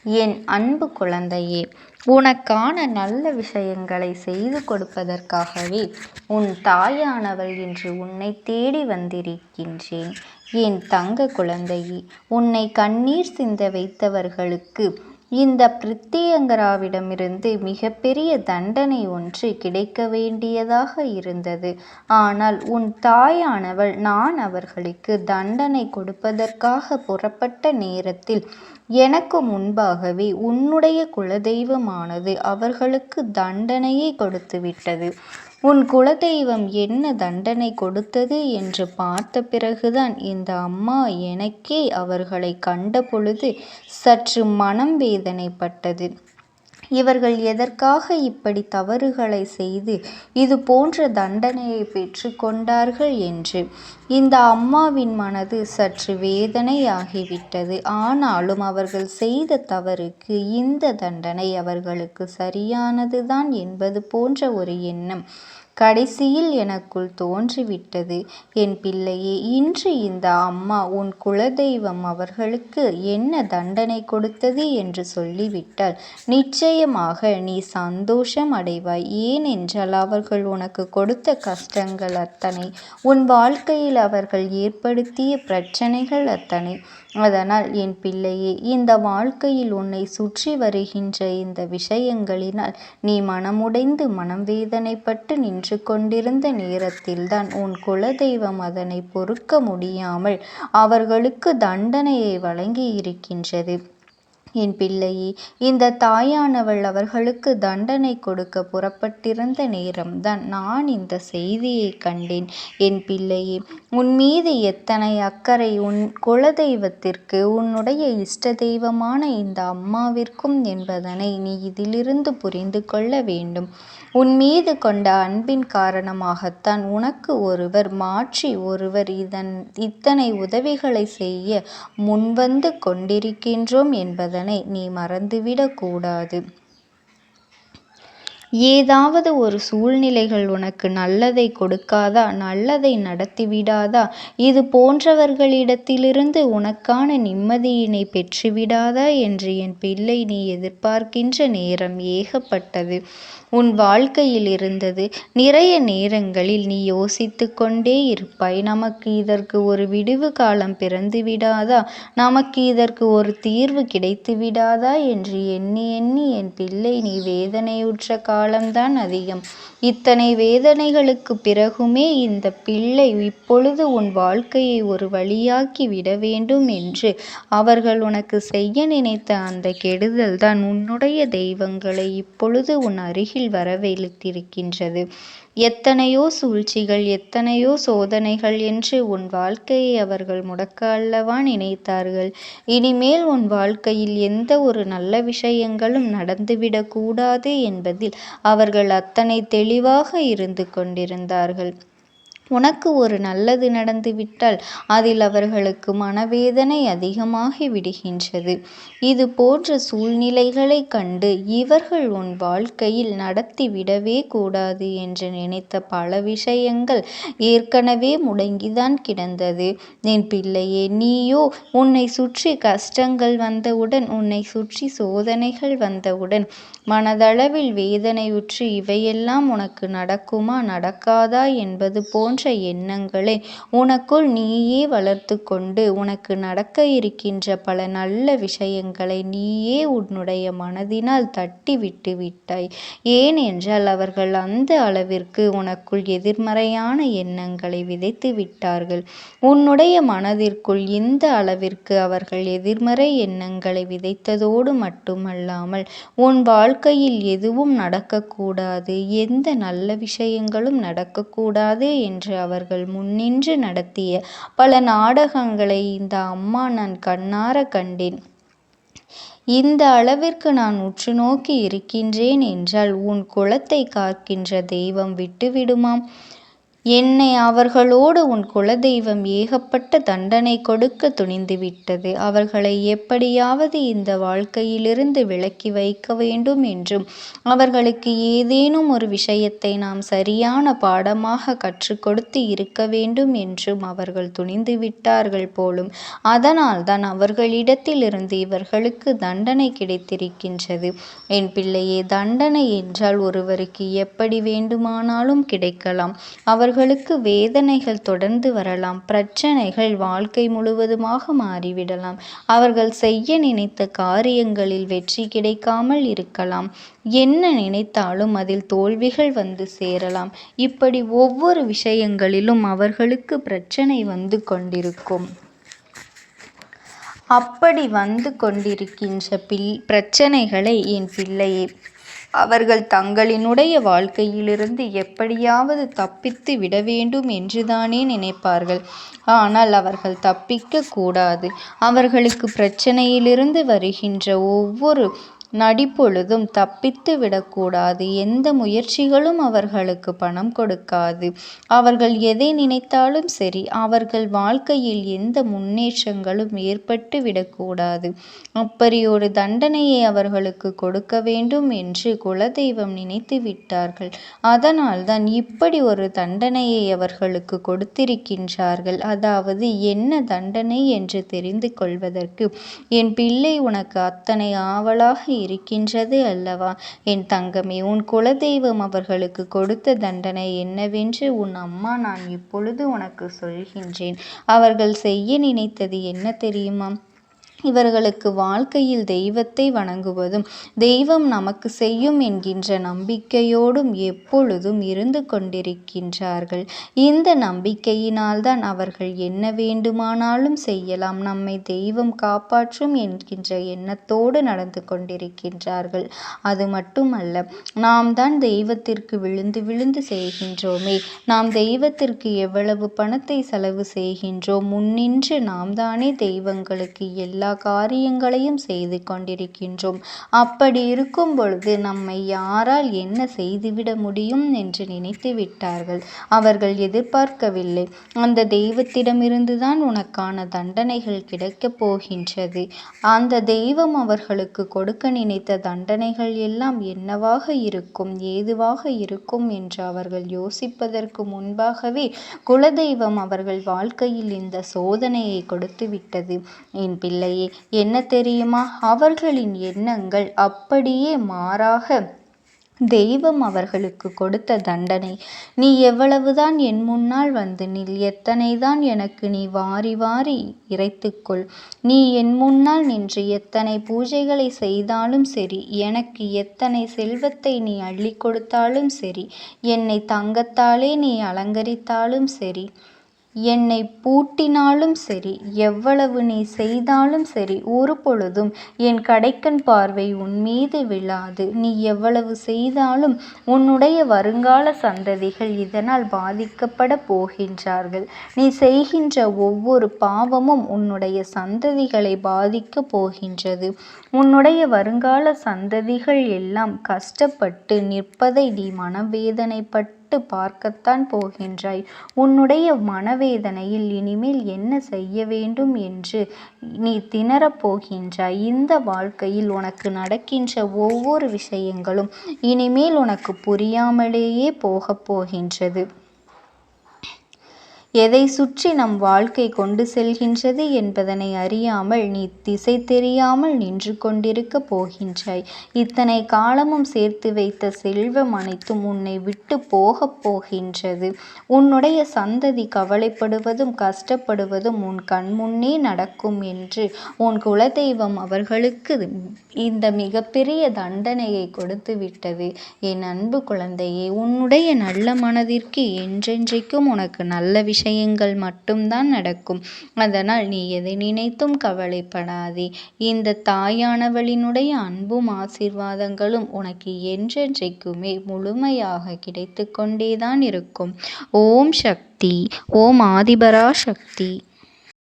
என் அன்பு குழந்தையே, உனக்கான நல்ல விஷயங்களை செய்து கொடுப்பதற்காகவே உன் தாயானவள் இன்று உன்னை தேடி வந்திருக்கின்றேன். என் தங்க குழந்தையே, உன்னை கண்ணீர் சிந்த வைத்தவர்களுக்கு இந்த பிரித்தியங்கராவிடமிருந்து மிகப்பெரிய தண்டனை ஒன்று கிடைக்க வேண்டியதாக இருந்தது. ஆனால் உன் தாயானவள் நான் அவர்களுக்கு தண்டனை கொடுப்பதற்காக புறப்பட்ட நேரத்தில் எனக்கு முன்பாகவே உன்னுடைய குலதெய்வமானது அவர்களுக்கு தண்டனையை கொடுத்துவிட்டது. உன் குலதெய்வம் என்ன தண்டனை கொடுத்தது என்று பார்த்த பிறகுதான் இந்த அம்மா எனக்கே அவர்களை கண்ட பொழுது சற்று மனம் வேதனைப்பட்டது. இவர்கள் எதற்காக இப்படி தவறுகளை செய்து இது போன்ற தண்டனையை பெற்று கொண்டார்கள் என்று இந்த அம்மாவின் மனது சற்று வேதனையாகிவிட்டது. ஆனாலும் அவர்கள் செய்த தவறுக்கு இந்த தண்டனை அவர்களுக்கு சரியானதுதான் என்பது போன்ற ஒரு எண்ணம் கடைசியில் எனக்குள் தோன்றிவிட்டது. என் பிள்ளையே, இன்று இந்த அம்மா உன் குலதெய்வம் அவர்களுக்கு என்ன தண்டனை கொடுத்தது என்று சொல்லிவிட்டால் நிச்சயமாக நீ சந்தோஷம் அடைவாய். ஏனென்றால் அவர்கள் உனக்கு கொடுத்த கஷ்டங்கள் அத்தனை, உன் வாழ்க்கையில் அவர்கள் ஏற்படுத்திய பிரச்சனைகள் அத்தனை. அதனால் என் பிள்ளையே, இந்த வாழ்க்கையில் உன்னை சுற்றி வருகின்ற இந்த விஷயங்களினால் நீ மனமுடைந்து மனம் வேதனைப்பட்டு நின்று கொண்டிருந்த நேரத்தில்தான் உன் குலதெய்வம் அதனை பொறுக்க முடியாமல் அவர்களுக்கு தண்டனையை வழங்கி இருக்கின்றது. என் பிள்ளையே, இந்த தாயானவள் அவர்களுக்கு தண்டனை கொடுக்க புறப்பட்டிருந்த நேரம்தான் நான் இந்த செய்தியை கண்டேன். என் பிள்ளையே, உன் மீது எத்தனை அக்கறை உன் குலதெய்வத்திற்கு உன்னுடைய இஷ்ட தெய்வமான இந்த அம்மாவிற்கும் என்பதனை நீ இதிலிருந்து புரிந்து கொள்ள வேண்டும். உன் மீது கொண்ட அன்பின் காரணமாகத்தான் உனக்கு ஒருவர் மாற்றி ஒருவர் இத்தனை உதவிகளை செய்ய முன்வந்து கொண்டிருக்கின்றோம் என்பதனை நீ மறந்துவிடக் கூடாது. ஏதாவது ஒரு சூழ்நிலைகள் உனக்கு நல்லதை கொடுக்காதா, நல்லதை நடத்திவிடாதா, இது போன்றவர்களிடத்திலிருந்து உனக்கான நிம்மதியினை பெற்றுவிடாதா என்று என் பிள்ளை நீ எதிர்பார்க்கின்ற நேரம் ஏகப்பட்டது உன் வாழ்க்கையில் இருந்தது. நிறைய நேரங்களில் நீ யோசித்து கொண்டே இருப்பாய், நமக்கு இதற்கு ஒரு விடிவு காலம் பிறந்து விடாதா, நமக்கு இதற்கு ஒரு தீர்வு கிடைத்து விடாதா என்று எண்ணி எண்ணி என் பிள்ளை நீ வேதனையுற்ற காலம்தான் அதிகம். இத்தனை வேதனைகளுக்கு பிறகுமே இந்த பிள்ளை இப்பொழுது உன் வாழ்க்கையை ஒரு வழியாக்கி விட வேண்டும் என்று அவர்கள் உனக்கு செய்ய நினைத்த அந்த கெடுதல் தான் உன்னுடைய தெய்வங்களை இப்பொழுது உன் அருகில் வரவழைத்திருக்கின்றது. எத்தனையோ சூழ்ச்சிகள், எத்தனையோ சோதனைகள் என்று உன் வாழ்க்கையை அவர்கள் முடக்க அல்லவா நினைத்தார்கள். இனிமேல் உன் வாழ்க்கையில் எந்த ஒரு நல்ல விஷயங்களும் நடந்துவிடக் கூடாது என்பதில் அவர்கள் அத்தனை தெளிவாக இருந்து கொண்டிருந்தார்கள். உனக்கு ஒரு நல்லது நடந்துவிட்டால் அதில் அவர்களுக்கு மனவேதனை அதிகமாகி விடுகின்றது. இது போன்ற சூழ்நிலைகளை கண்டு இவர்கள் உன் வாழ்க்கையில் நடத்தி விடவே கூடாது என்று நினைத்த பல விஷயங்கள் ஏற்கனவே முடங்கிதான் கிடந்தது. என் பிள்ளையே, நீயோ உன்னை சுற்றி கஷ்டங்கள் வந்தவுடன், உன்னை சுற்றி சோதனைகள் வந்தவுடன் மனதளவில் வேதனையுற்று இவையெல்லாம் உனக்கு நடக்குமா நடக்காதா என்பது போன்ற எண்ணங்களை உனக்குள் நீயே வளர்த்து கொண்டு உனக்கு நடக்க இருக்கின்ற பல நல்ல விஷயங்களை நீயே உன்னுடைய மனதினால் தட்டி விட்டு விட்டாய். ஏனென்றால் அவர்கள் அந்த அளவிற்கு உனக்குள் எதிர்மறையான எண்ணங்களை விதைத்து விட்டார்கள். உன்னுடைய மனதிற்குள் இந்த அளவிற்கு அவர்கள் எதிர்மறை எண்ணங்களை விதைத்ததோடு மட்டுமல்லாமல் உன் வாழ்க்கையில் எதுவும் நடக்கக்கூடாது, எந்த நல்ல விஷயங்களும் நடக்கக்கூடாது என்று அவர்கள் முன்னின்று நடத்திய பல நாடகங்களை இந்த அம்மா நான் கண்ணார கண்டேன். இந்த அளவிற்கு நான் உற்று நோக்கி இருக்கின்றேன் என்றால் உன் குலத்தை காக்கின்ற தெய்வம் விட்டுவிடுமாம்? என்னை அவர்களோடு உன் குலதெய்வம் ஏகப்பட்ட தண்டனை கொடுக்க துணிந்துவிட்டது. அவர்களை எப்படியாவது இந்த வாழ்க்கையிலிருந்து விலக்கி வைக்க வேண்டும் என்றும் அவர்களுக்கு ஏதேனும் ஒரு விஷயத்தை நாம் சரியான பாடமாக கற்றுக் கொடுத்து இருக்க வேண்டும் என்றும் அவர்கள் துணிந்துவிட்டார்கள் போலும். அதனால்தான் அவர்களிடத்திலிருந்து இவர்களுக்கு தண்டனை கிடைத்திருக்கின்றது. என் பிள்ளையே, தண்டனை என்றால் ஒருவருக்கு எப்படி வேண்டுமானாலும் கிடைக்கலாம். அவர்களுக்கு வேதனைகள் தொடர்ந்து வரலாம். பிரச்சனைகள் வாழ்க்கை முழுவதுமாக மாறிவிடலாம். அவர்கள் செய்ய நினைத்த காரியங்களில் வெற்றி கிடைக்காமல் இருக்கலாம். என்ன நினைத்தாலும் அதில் தோல்விகள் வந்து சேரலாம். இப்படி ஒவ்வொரு விஷயங்களிலும் அவர்களுக்கு பிரச்சனை வந்து கொண்டிருக்கும். அப்படி வந்து கொண்டிருக்கின்ற பிரச்சனைகளை என் பிள்ளையே, அவர்கள் தங்களினுடைய வாழ்க்கையிலிருந்து எப்படியாவது தப்பித்து விட வேண்டும் என்றுதானே நினைப்பார்கள். ஆனால் அவர்கள் தப்பிக்க கூடாது. அவர்களுக்கு பிரச்சனையிலிருந்து வருகின்ற ஒவ்வொரு நடிப்பொழுதும் தப்பித்து விடக்கூடாது. எந்த முயற்சிகளும் அவர்களுக்கு பணம் கொடுக்காது. அவர்கள் எதை நினைத்தாலும் சரி, அவர்கள் வாழ்க்கையில் எந்த முன்னேற்றங்களும் ஏற்பட்டு விடக்கூடாது. அப்படி ஒரு தண்டனையை அவர்களுக்கு கொடுக்க வேண்டும் என்று குலதெய்வம் நினைத்து விட்டார்கள். அதனால்தான் இப்படி ஒரு தண்டனையை அவர்களுக்கு கொடுத்திருக்கின்றார்கள். அதாவது என்ன தண்டனை என்று தெரிந்து கொள்வதற்கு என் பிள்ளை உனக்கு அத்தனை ஆவலாக இருக்கின்றது அல்லவா? என் தங்கமே, உன் குலதெய்வம் அவர்களுக்கு கொடுத்த தண்டனை என்னவென்று உன் அம்மா நான் இப்பொழுது உனக்கு சொல்கின்றேன். அவர்கள் செய்ய நினைத்தது என்ன தெரியுமா? இவர்களுக்கு வாழ்க்கையில் தெய்வத்தை வணங்குவதும் தெய்வம் நமக்கு செய்யும் என்கின்ற நம்பிக்கையோடும் எப்பொழுதும் இருந்து கொண்டிருக்கின்றார்கள். இந்த நம்பிக்கையினால்தான் அவர்கள் என்ன வேண்டுமானாலும் செய்யலாம், நம்மை தெய்வம் காப்பாற்றும் என்கின்ற எண்ணத்தோடு நடந்து கொண்டிருக்கின்றார்கள். அது மட்டுமல்ல, நாம் தான் தெய்வத்திற்கு விழுந்து விழுந்து செய்கின்றோமே. நாம் தெய்வத்திற்கு எவ்வளவு பணத்தை செலவு செய்கின்றோம். முன்னின்று நாம் தானே தெய்வங்களுக்கு எல்லா காரியங்களையும் செய்து கொண்டிருக்கின்றோம். அப்படி இருக்கும் பொழுது நம்மை யாரால் என்ன செய்துவிட முடியும் என்று நினைத்து விட்டார்கள். அவர்கள் எதிர்பார்க்கவில்லை. அந்த தெய்வத்திடமிருந்துதான் உனக்கான தண்டனைகள் கிடைக்கப் போகின்றது. அந்த தெய்வம் அவர்களுக்கு கொடுக்க நினைத்த தண்டனைகள் எல்லாம் என்னவாக இருக்கும், ஏதுவாக இருக்கும் என்று அவர்கள் யோசிப்பதற்கு முன்பாகவே குலதெய்வம் அவர்கள் வாழ்க்கையில் இந்த சோதனையை கொடுத்து விட்டது. என் பிள்ளையே, என்ன தெரியுமா? அவர்களின் எண்ணங்கள் அப்படியே மாறாக தெய்வம் அவர்களுக்கு கொடுத்த தண்டனை. நீ எவ்வளவுதான் என் முன்னால் வந்து நில், எத்தனைதான் எனக்கு நீ வாரி வாரி இறைத்துக்கொள், நீ என் முன்னால் நின்று எத்தனை பூஜைகளை செய்தாலும் சரி, எனக்கு எத்தனை செல்வத்தை நீ அள்ளி கொடுத்தாலும் சரி, என்னை தங்கத்தாலே நீ அலங்கரித்தாலும் சரி, என்னை பூட்டினாலும் சரி, எவ்வளவு நீ செய்தாலும் சரி, ஒரு பொழுதும் என் கடைக்கண் பார்வை உன் மீது விழாது. நீ எவ்வளவு செய்தாலும் உன்னுடைய வருங்கால சந்ததிகள் இதனால் பாதிக்கப்பட போகின்றார்கள். நீ செய்கின்ற ஒவ்வொரு பாவமும் உன்னுடைய சந்ததிகளை பாதிக்கப் போகின்றது. உன்னுடைய வருங்கால சந்ததிகள் எல்லாம் கஷ்டப்பட்டு நிற்பதை நீ மனவேதனைப்பட்டு பார்க்கத்தான் போகின்றாய். உன்னுடைய மனவேதனையில் இனிமேல் என்ன செய்ய வேண்டும் என்று நீ திணறப் போகின்றாய். இந்த வாழ்க்கையில் உனக்கு நடக்கின்ற ஒவ்வொரு விஷயங்களும் இனிமேல் உனக்கு புரியாமலேயே போகப் போகின்றது. எதை சுற்றி நம் வாழ்க்கை கொண்டு செல்கின்றது என்பதனை அறியாமல் நீ திசை தெரியாமல் நின்று கொண்டிருக்க போகின்றாய். இத்தனை காலமும் சேர்த்து வைத்த செல்வம் அனைத்தும் உன்னை விட்டு போகப் போகின்றது. உன்னுடைய சந்ததி கவலைப்படுவதும் கஷ்டப்படுவதும் உன் கண்முன்னே நடக்கும் என்று உன் குலதெய்வம் அவர்களுக்கு இந்த மிகப்பெரிய தண்டனையை கொடுத்து விட்டது. என் அன்பு குழந்தையே, உன்னுடைய நல்ல மனதிற்கு என்றென்றைக்கும் உனக்கு நல்ல விஷயங்கள் மட்டும்தான் நடக்கும். அதனால் நீ எதை நினைத்தும் கவலைப்படாதே. இந்த தாயானவளினுடைய அன்பும் ஆசீர்வாதங்களும் உனக்கு என்றென்றைக்குமே முழுமையாக கிடைத்து கொண்டேதான் இருக்கும். ஓம் சக்தி. ஓம் ஆதிபரா சக்தி.